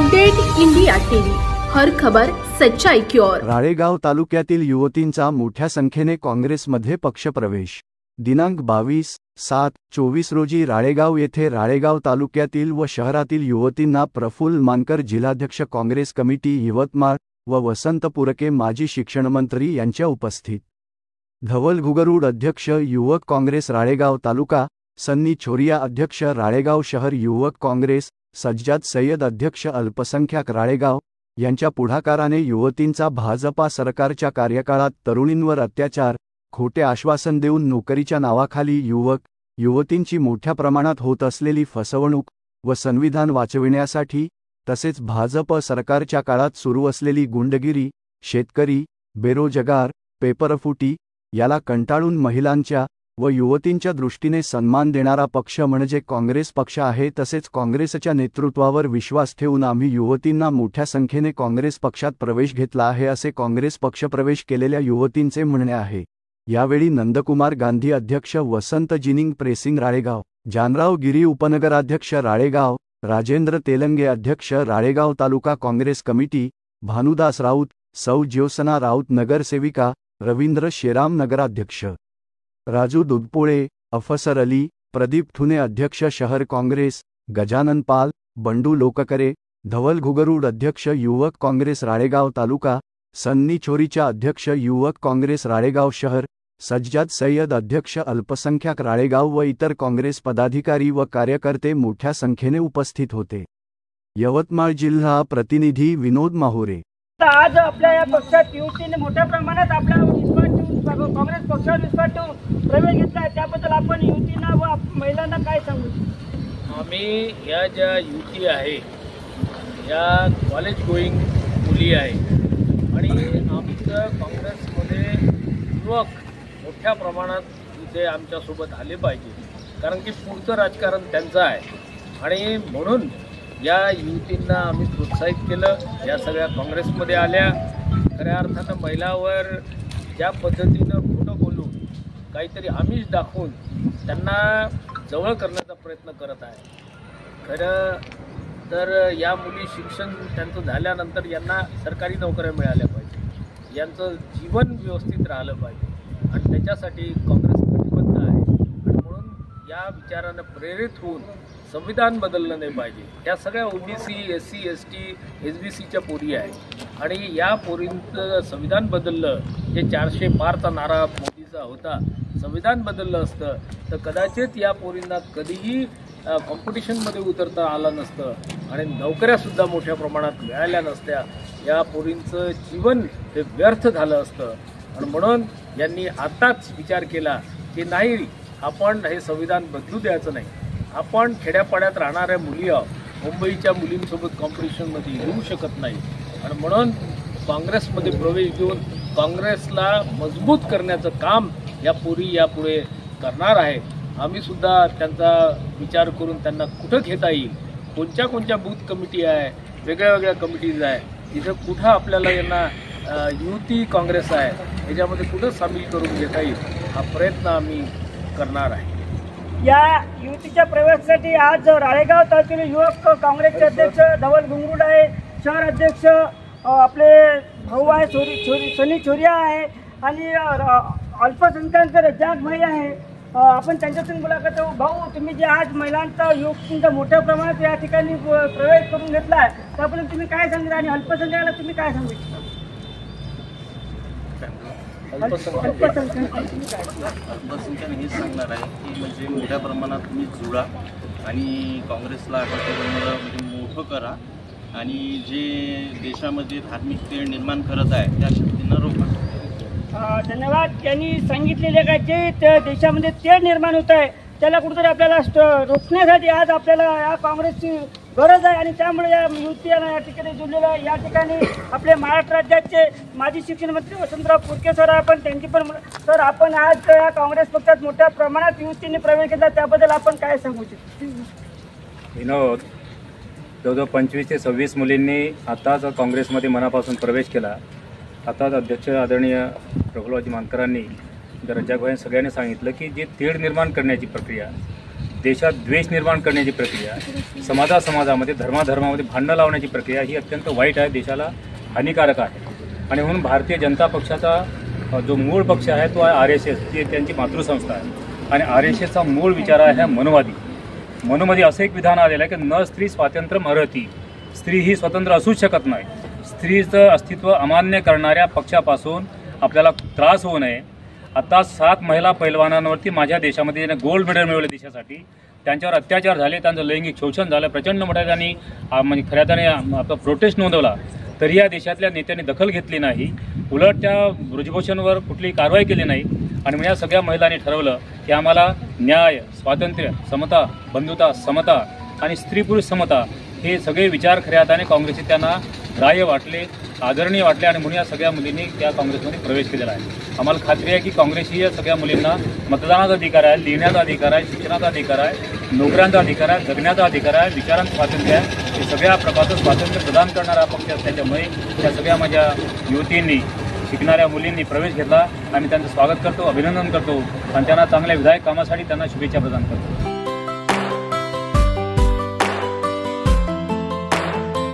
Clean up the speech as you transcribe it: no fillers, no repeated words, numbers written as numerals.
Update India TV, हर खबर सच्चाई की ओर। राळेगाव तालुक्यातील युवतींचा मोठ्या संख्येने काँग्रेसमध्ये पक्षप्रवेश। दिनांक 22/7/24 रोजी राळेगाव येथे राळेगाव तालुक्यातील व शहरातील युवतींना प्रफुल्ल मानकर जिल्हाध्यक्ष काँग्रेस कमिटी यवतमाळ व वसंत पुरके माजी शिक्षणमंत्री यांच्या उपस्थित धवल घुगरुड अध्यक्ष युवक काँग्रेस राळेगाव तालुका, सन्नी छोरिया अध्यक्ष राळेगाव शहर युवक काँग्रेस, सज्जाद सय्यद अध्यक्ष अल्पसंख्याक राळेगाव यांच्या पुढाकाराने युवतींचा भाजपा सरकारच्या कार्यकाळात तरुणींवर अत्याचार, खोटे आश्वासन देऊन नोकरीच्या नावाखाली युवतींची मोठ्या प्रमाणात होत असलेली फसवणूक व संविधान वाचविण्यासाठी तसेच भाजप सरकारच्या काळात सुरू असलेली गुंडगिरी, शेतकरी, बेरोजगार, पेपरफुटी याला कंटाळून महिलांच्या व युवतींच्या दृष्टीने सन्मान देणारा पक्ष म्हणजे काँग्रेस पक्ष आहे। तसेच काँग्रेसच्या नेतृत्वावर विश्वास ठेवून आम्ही युवतींना मोठ्या संख्येने काँग्रेस पक्षात प्रवेश घेतला आहे, असे काँग्रेस पक्ष प्रवेश केलेल्या युवतींचे म्हणणे आहे। यावेळी नंदकुमार गांधी अध्यक्ष वसंत जिनिंग प्रेसिंग राळेगाव, जानराव गिरी उपनगराध्यक्ष राळेगाव, राजेंद्र तेलंगे अध्यक्ष राळेगाव तालुका काँग्रेस कमिटी, भानुदास राऊत, सौ ज्योत्सना राऊत नगरसेविका, रवींद्र शेराम नगराध्यक्ष, राजू दुधपोळे, अफसर अली, प्रदीप ठुने अध्यक्ष शहर काँग्रेस, गजानन पाल, बंडू लोककरे, धवल घुगरुड अध्यक्ष युवक काँग्रेस राळेगाव तालुका, सन्नी छोरीच्या अध्यक्ष युवक काँग्रेस राळेगाव शहर, सज्जाद सय्यद अध्यक्ष अल्पसंख्याक राळेगाव व इतर काँग्रेस पदाधिकारी व कार्यकर्ते मोठ्या संख्येने उपस्थित होते। यवतमाळ जिल्हा प्रतिनिधी विनोद माहुरे। आज आपल्या या पक्षात युवतीने मोठ्या प्रमाणात आपला काँग्रेस पक्षावर विश्वास ठेवून प्रवेश घेतला, त्याबद्दल आपण युवतींना व महिलांना काय सांगू? आम्ही या ज्या युवती आहे या कॉलेज गोईंग मुली आहे आणि आमचं काँग्रेसमध्ये युवक मोठ्या प्रमाणात इथे आमच्यासोबत आले पाहिजे, कारण की पुढचं राजकारण त्यांचं आहे आणि म्हणून या युवतींना आम्ही प्रोत्साहित केलं। या सगळ्या काँग्रेसमध्ये आल्या। खऱ्या अर्थानं महिलावर ज्या पद्धतीनं खोटं बोलून काहीतरी आमिष दाखवून त्यांना जवळ करण्याचा प्रयत्न करत आहे। खरं तर या मुली शिक्षण त्यांचं झाल्यानंतर यांना सरकारी नोकऱ्या मिळाल्या पाहिजे, यांचं जीवन व्यवस्थित राहिलं पाहिजे आणि त्याच्यासाठी काँग्रेस कटिबद्ध आहे आणि म्हणून या विचारानं प्रेरित होऊन संविधान बदललं नाही पाहिजे। त्या सगळ्या ओबीसी, SC, ST, SBCच्या पोरी आहे आणि या पोरींचं संविधान बदललं, जे 400 पारचा नारा मोदीचा होता, संविधान बदललं असतं तर कदाचित या पोरींना कधीही कॉम्पिटिशनमध्ये उतरता आलं नसतं आणि नोकऱ्यासुद्धा मोठ्या प्रमाणात मिळाल्या नसत्या। या पोरींचं जीवन हे व्यर्थ झालं असतं आणि म्हणून यांनी आताच विचार केला की नाही, आपण हे संविधान बदलू द्यायचं नाही, आपण खेड्यापाड्यात राहणाऱ्या मुली आहोत, मुंबईच्या मुलींसोबत कॉम्पिटिशनमध्ये येऊ शकत नाही आणि म्हणून काँग्रेसमध्ये प्रवेश घेऊन काँग्रेसला मजबूत करण्याचं काम या पोरी यापुढे करणार आहे। आम्हीसुद्धा त्यांचा विचार करून त्यांना कुठं घेता येईल, कोणत्या बूथ कमिटी आहे, वेगळ्या कमिटीज आहे, तिथं कुठं आपल्याला यांना युवती काँग्रेस आहे याच्यामध्ये कुठं सामील करून घेता येईल, हा प्रयत्न आम्ही करणार आहे। या युवतीच्या प्रवेशासाठी आज राळेगाव तालुक्यातील युवक काँग्रेसचे अध्यक्ष धवल घुगरुड आहे, शहर अध्यक्ष आपले भाऊ आहे सन्नी छोरिया आहे आणि अल्पसंख्याक रज्जाक भाई आहे। आपण त्यांच्यातून मुलाखत घेऊ। भाऊ, तुम्ही जे आज महिलांचा युवतींचा मोठ्या प्रमाणात या ठिकाणी प्रवेश करून घेतला आहे, त्याबद्दल तुम्ही काय सांगितलं आणि अल्पसंख्याकाला तुम्ही काय सांगितलं? अल्पसंख्याक हेच सांगणार आहे की म्हणजे मोठ्या प्रमाणात तुम्ही जुळा आणि काँग्रेसला म्हणजे मोठं करा आणि जे देशामध्ये धार्मिक तेढ निर्माण करत आहे त्या शक्तींना रोखा। धन्यवाद। त्यांनी सांगितलेले काय जे देशामध्ये तेढ निर्माण होत आहे त्याला कुठेतरी आपल्याला रोखण्यासाठी आज आपल्याला या काँग्रेसची गरज आहे आणि त्यामुळे या युवतींना या ठिकाणी जुळलेल्या या ठिकाणी आपले महाराष्ट्र राज्याचे माजी शिक्षण मंत्री वसंतराव पुरके सर आहे, पण त्यांची पण सर आपण आज या काँग्रेस पक्षात मोठ्या प्रमाणात युवतींनी प्रवेश केला, त्याबद्दल आपण काय सांगू शकतो? विनोद, जवळजवळ 25 ते 26 मुलींनी आताच काँग्रेसमध्ये मनापासून प्रवेश केला। आताच अध्यक्ष आदरणीय प्रफुल्लजी मानकरांनी रज्जाकभाई सगळ्यांनी सांगितलं की जी तेढ निर्माण करण्याची प्रक्रिया देशात द्वेष निर्माण करण्याची प्रक्रिया, समाजामध्ये धर्मामध्ये भांडणं लावण्याची प्रक्रिया ही अत्यंत वाईट आहे, देशाला हानिकारक आहे. आणि म्हणून भारतीय जनता पक्षाचा जो मूळ पक्ष आहे तो आहे RSS, जी त्यांची मातृसंस्था आहे. आणि RSSचा मूळ विचार आहे मनोवादी असं एक विधान आलेलं आहे की न स्त्री स्वातंत्र्यम अर्हति, स्त्री ही स्वतंत्र असूच शकत नाही. स्त्रीचं अस्तित्व अमान्य करणाऱ्या पक्षापासून आपल्याला त्रास होऊ नये. आता 7 महिला पैलवानांवरती माझ्या देशामध्ये ज्यांनी गोल्ड मेडल मिळवले देशासाठी, त्यांच्यावर अत्याचार झाले, त्यांचं लैंगिक शोषण झालं, प्रचंड मोठ्या त्यांनी म्हणजे खऱ्या त्याने आपला प्रोटेस्ट नोंदवला, तरी या देशातल्या नेत्यांनी दखल घेतली नाही. उलट त्या ब्रिजभूषणवर कुठलीही कारवाई केली नाही. आणि मग या सगळ्या महिलांनी ठरवलं की आम्हाला न्याय, स्वातंत्र्य, समता, बंधुता, समता आणि स्त्री पुरुष समता हे सगळे विचार खऱ्या अर्थाने काँग्रेसचे त्यांना ग्राह्य वाटले, आदरणीय वाटले. आणि म्हणून या सगळ्या मुलींनी त्या काँग्रेसमध्ये प्रवेश केलेला आहे. आम्हाला खात्री आहे की काँग्रेस ही या सगळ्या मुलींना मतदानाचा अधिकार आहे, लिहिण्याचा अधिकार आहे, शिक्षणाचा अधिकार आहे, नोकऱ्यांचा अधिकार आहे, जगण्याचा अधिकार आहे, विचारांचं स्वातंत्र्य आहे, हे सगळ्या प्रकारचं स्वातंत्र्य प्रदान करणारा पक्ष असल्याच्यामुळे त्या सगळ्या माझ्या युवतींनी, शिकणाऱ्या मुलींनी प्रवेश घेतला. आम्ही त्यांचं स्वागत करतो, अभिनंदन करतो आणि त्यांना चांगल्या विधायक कामासाठी त्यांना शुभेच्छा प्रदान करतो.